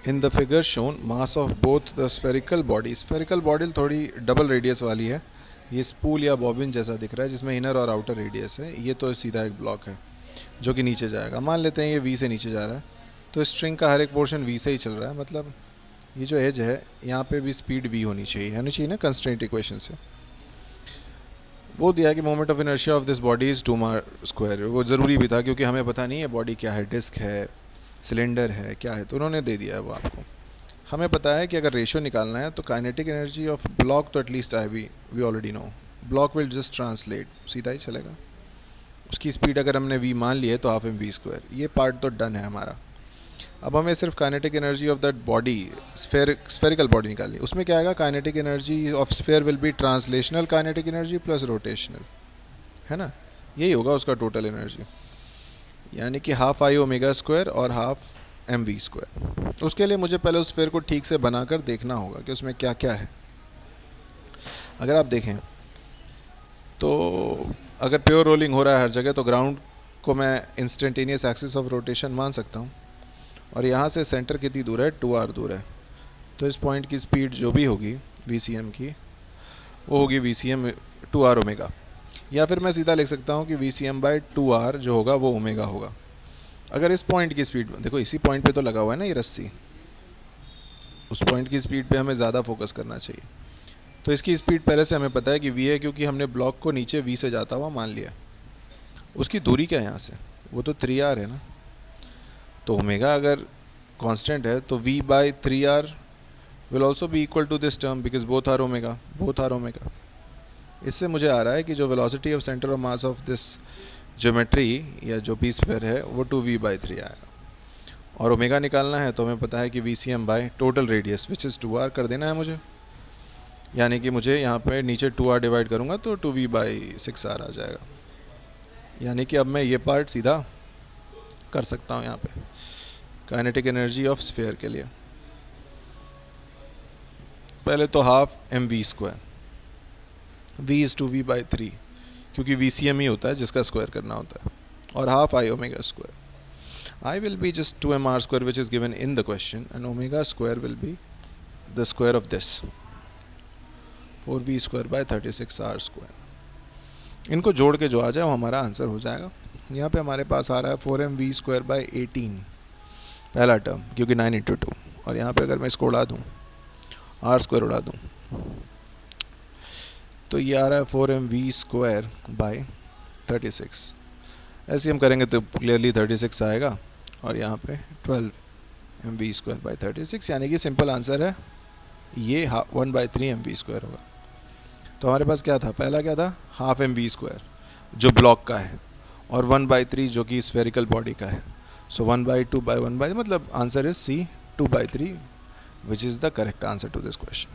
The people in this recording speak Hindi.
In the figure shown mass of both the spherical body थोड़ी डबल रेडियस वाली है, ये स्पूल या बॉबिन जैसा दिख रहा है जिसमें इनर और आउटर रेडियस है। ये तो सीधा एक ब्लॉक है जो कि नीचे जाएगा। मान लेते हैं ये वी से नीचे जा रहा है, तो स्ट्रिंग का हर एक पोर्शन वी से ही चल रहा है, मतलब ये जो एज है यहाँ पे भी स्पीड वी होनी चाहिए ना कंस्ट्रेंट इक्वेशन से। वो दिया कि moment of inertia of this body is 2m²। वो ज़रूरी भी था क्योंकि हमें पता नहीं है बॉडी क्या है, डिस्क है, सिलेंडर है, क्या है, तो उन्होंने दे दिया है वो आपको। हमें पता है कि अगर रेशियो निकालना है तो काइनेटिक एनर्जी ऑफ ब्लॉक तो at least we already know, block will just translate, सीधा ही चलेगा। उसकी स्पीड अगर हमने v मान ली है तो ½ mv², ये पार्ट तो डन है हमारा। अब हमें सिर्फ kinetic energy of that body, spherical body निकालनी। उसमें क्या आएगा, kinetic energy of sphere will be translational kinetic energy plus rotational, है ना, यही होगा उसका टोटल एनर्जी, यानी कि ½ I⍵² और ½ mv²। उसके लिए मुझे पहले उस स्फेयर को ठीक से बनाकर देखना होगा कि उसमें क्या क्या है। अगर आप देखें तो अगर प्योर रोलिंग हो रहा है हर जगह तो ग्राउंड को मैं इंस्टेंटेनियस एक्सिस ऑफ रोटेशन मान सकता हूँ, और यहाँ से सेंटर कितनी दूर है, 2r दूर है। तो इस पॉइंट की स्पीड जो भी होगी VCM की, वो होगी VCM 2r⍵। या फिर मैं सीधा लिख सकता हूँ कि VCM/2r जो होगा वो ओमेगा होगा। अगर इस पॉइंट की स्पीड, देखो इसी पॉइंट पे तो लगा हुआ है ना ये रस्सी, उस पॉइंट की स्पीड पे हमें ज़्यादा फोकस करना चाहिए। तो इसकी स्पीड पहले से हमें पता है कि v है, क्योंकि हमने ब्लॉक को नीचे v से जाता हुआ मान लिया। उसकी दूरी क्या है यहाँ से, वो तो 3r है ना, तो ओमेगा अगर कांस्टेंट है तो v/3r will also be equal to this term because both are omega. इससे मुझे आ रहा है कि जो velocity of centre of mass of this geometry या जो पी स्फीयर है वो 2v/3 आएगा। और ओमेगा निकालना है तो हमें पता है कि VCM by total radius which is 2r कर देना है मुझे, यानी कि मुझे यहाँ पे नीचे 2r डिवाइड करूँगा तो 2v/6r आ जाएगा। यानी कि अब मैं ये पार्ट सीधा कर सकता हूँ यहाँ पे काइनेटिक एनर्जी ऑफ स्फीयर के लिए। पहले तो ½ mv², v इज़ 2v/3 क्योंकि VCM ही होता है जिसका स्क्वायर करना होता है, और ½ I⍵²। I will be just 2mr² which is given in the question, and ω² will be the square of this 4v²/36r²। इनको जोड़ के जो आ जाए वो हमारा आंसर हो जाएगा। यहाँ पे हमारे पास आ रहा है 4mv²/18 पहला टर्म, क्योंकि 9 × 2, और यहाँ पे अगर मैं इसको उड़ा दूँ, r² उड़ा दूँ, तो ये आ रहा है 4mv²/36। ऐसे हम करेंगे तो क्लियरली 36 आएगा, और यहाँ पे 12mv²/36, यानी कि सिंपल आंसर है ये 1/3 mv² होगा। तो हमारे पास क्या था, पहला क्या था, ½ mv² जो ब्लॉक का है, और 1/3 जो कि स्फेरिकल बॉडी का है। सो 1/2/1/, मतलब answer is C 2/3 which is the correct answer to this question.